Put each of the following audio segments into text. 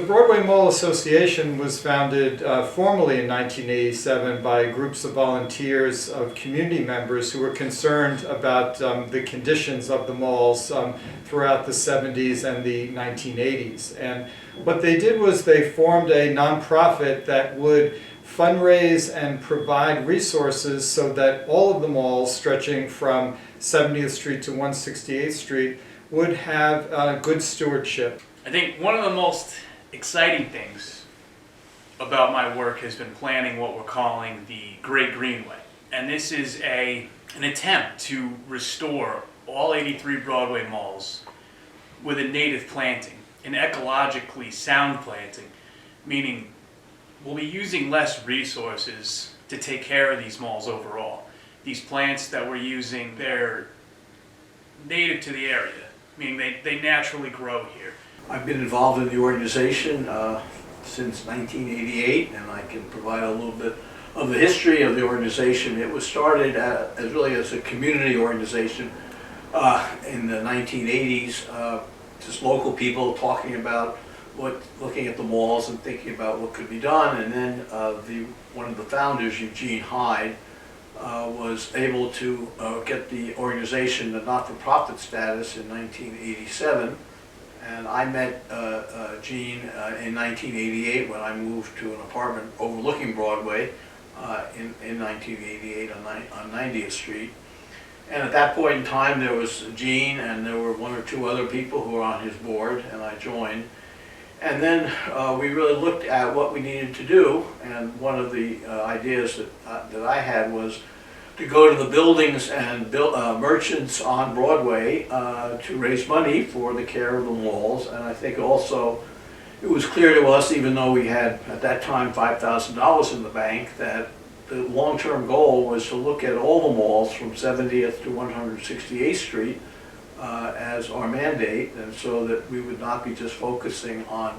The Broadway Mall Association was founded formally in 1987 by groups of volunteers, of community members who were concerned about the conditions of the malls throughout the 70s and the 1980s. And what they did was they formed a nonprofit that would fundraise and provide resources so that all of the malls stretching from 70th Street to 168th Street would have good stewardship. I think one of the most exciting things about my work has been planning what we're calling the Great Greenway. And this is an attempt to restore all 83 Broadway malls with a native planting, an ecologically sound planting, meaning we'll be using less resources to take care of these malls overall. These plants that we're using, they're native to the area, meaning they naturally grow here. I've been involved in the organization since 1988, and I can provide a little bit of the history of the organization. It was started as a community organization in the 1980s, just local people talking about looking at the malls and thinking about what could be done. And then one of the founders, Eugene Hyde, was able to get the organization the not-for-profit status in 1987. And I met Gene in 1988 when I moved to an apartment overlooking Broadway in 1988 on 90th Street. And at that point in time there was Gene and there were one or two other people who were on his board, and I joined. And then we really looked at what we needed to do, and one of the ideas that I had was to go to the buildings and merchants on Broadway to raise money for the care of the malls. And I think also it was clear to us, even though we had at that time $5,000 in the bank, that the long-term goal was to look at all the malls from 70th to 168th Street as our mandate, and so that we would not be just focusing on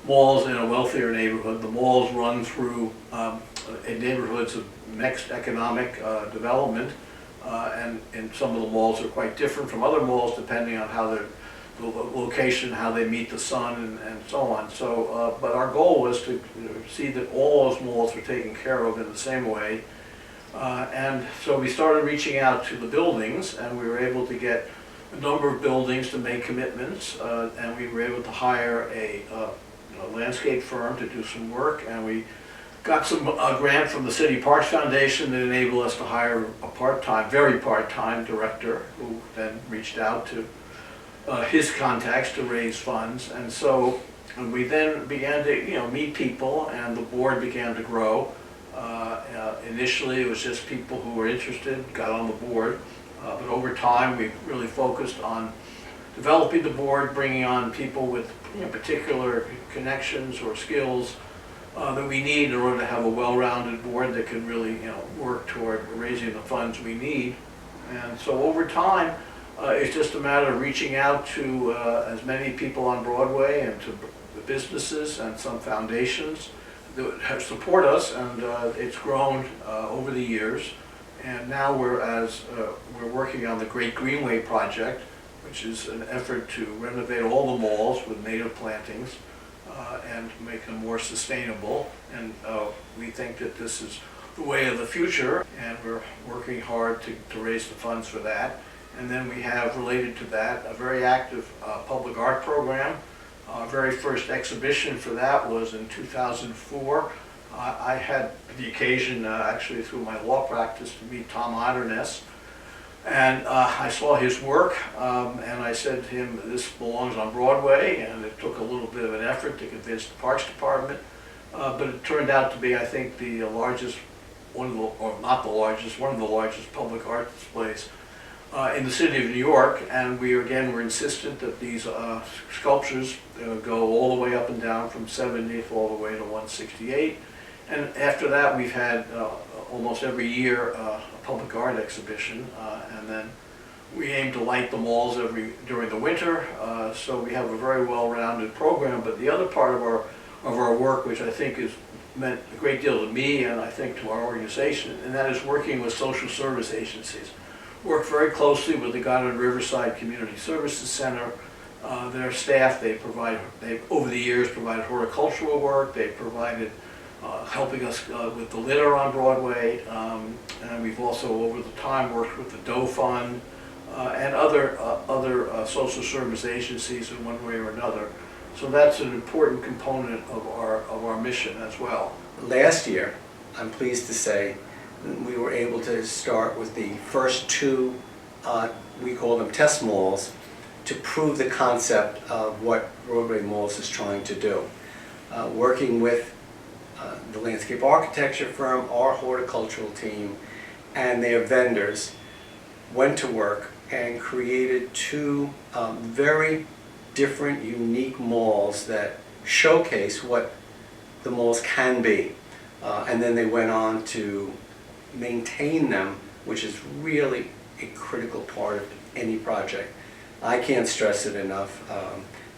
malls in a wealthier neighborhood. The malls run through in neighborhoods of mixed economic development, and some of the malls are quite different from other malls depending on how the location, how they meet the sun, and so on. So, but our goal was to see that all those malls were taken care of in the same way. And so we started reaching out to the buildings, and we were able to get a number of buildings to make commitments, and we were able to hire a landscape firm to do some work, and we got some grant from the City Parks Foundation that enabled us to hire a very part-time director, who then reached out to his contacts to raise funds. And so we then began to meet people, and the board began to grow. Initially it was just people who were interested got on the board, but over time we really focused on developing the board, bringing on people with particular connections or skills that we need in order to have a well-rounded board that can really work toward raising the funds we need. And so over time it's just a matter of reaching out to as many people on Broadway and to the businesses and some foundations that support us, and it's grown over the years. And now we're working on the Great Greenway project, which is an effort to renovate all the malls with native plantings and make them more sustainable. And we think that this is the way of the future, and we're working hard to raise the funds for that. And then we have, related to that, a very active public art program. Our very first exhibition for that was in 2004. I had the occasion, actually through my law practice, to meet Tom Otterness. And I saw his work, and I said to him, this belongs on Broadway, and it took a little bit of an effort to convince the Parks Department, but it turned out to be, I think, the largest, one of the largest public art displays in the city of New York. And we again were insistent that these sculptures go all the way up and down from 70th all the way to 168. And after that we've had almost every year a public art exhibition, and then we aim to light the malls during the winter, so we have a very well-rounded program. But the other part of our work, which I think has meant a great deal to me and I think to our organization, and that is working with social service agencies. Work very closely with the Goddard Riverside Community Services Center their staff. They've over the years provided horticultural work. They've provided helping us with the litter on Broadway, and we've also over the time worked with the Doe Fund and other social service agencies in one way or another. So that's an important component of our mission as well. Last year, I'm pleased to say, we were able to start with the first two, we call them test malls, to prove the concept of what Broadway Malls is trying to do. Working with the landscape architecture firm, our horticultural team, and their vendors, went to work and created two very different, unique malls that showcase what the malls can be. And then they went on to maintain them, which is really a critical part of any project. I can't stress it enough.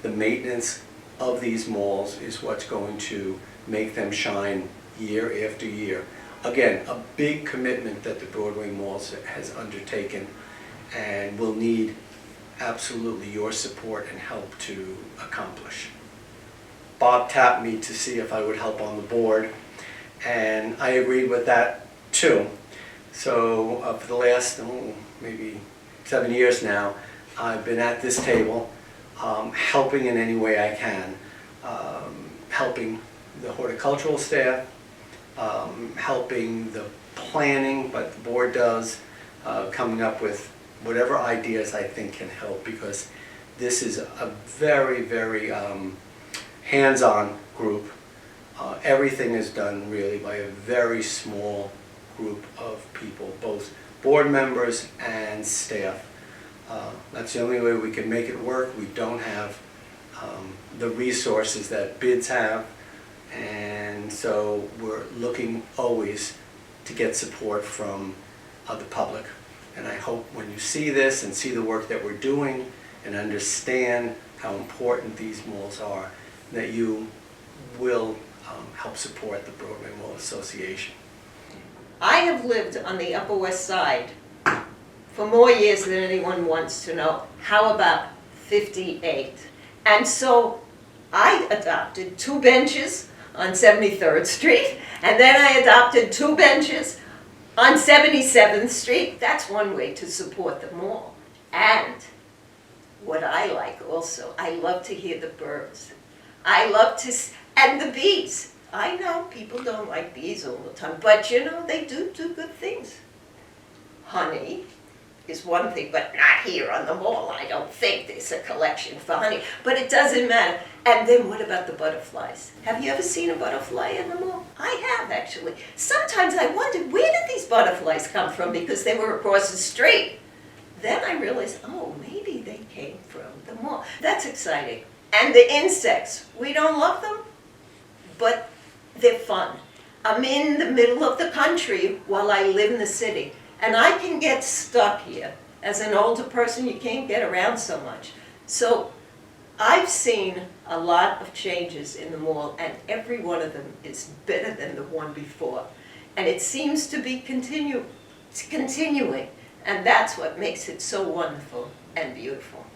The maintenance of these malls is what's going to make them shine year after year. Again, a big commitment that the Broadway Malls has undertaken, and will need absolutely your support and help to accomplish. Bob tapped me to see if I would help on the board, and I agreed with that too. So for the last maybe 7 years now, I've been at this table helping in any way I can, helping the horticultural staff, helping the planning, but the board does, coming up with whatever ideas I think can help, because this is a very, very hands-on group. Everything is done really by a very small group of people, both board members and staff. That's the only way we can make it work. We don't have the resources that bids have, and so we're looking always to get support from the public. And I hope when you see this and see the work that we're doing and understand how important these malls are, that you will help support the Broadway Mall Association. I have lived on the Upper West Side for more years than anyone wants to know. How about 58? And so I adopted 2 benches on 73rd Street, and then I adopted 2 benches on 77th Street. That's one way to support the mall. And what I like also, I love to hear the birds. I love to, and the bees. I know people don't like bees all the time, but you know, they do good things. Honey is one thing, but not here on the mall. I don't think there's a collection for honey, but it doesn't matter. And then what about the butterflies? Have you ever seen a butterfly in the mall? I have, actually. Sometimes I wondered, where did these butterflies come from, because they were across the street. Then I realized, oh, maybe they came from the mall. That's exciting. And the insects, we don't love them, but they're fun. I'm in the middle of the country while I live in the city, and I can get stuck here. As an older person, you can't get around so much. So I've seen a lot of changes in the mall, and every one of them is better than the one before. And it seems to be continuing, and that's what makes it so wonderful and beautiful.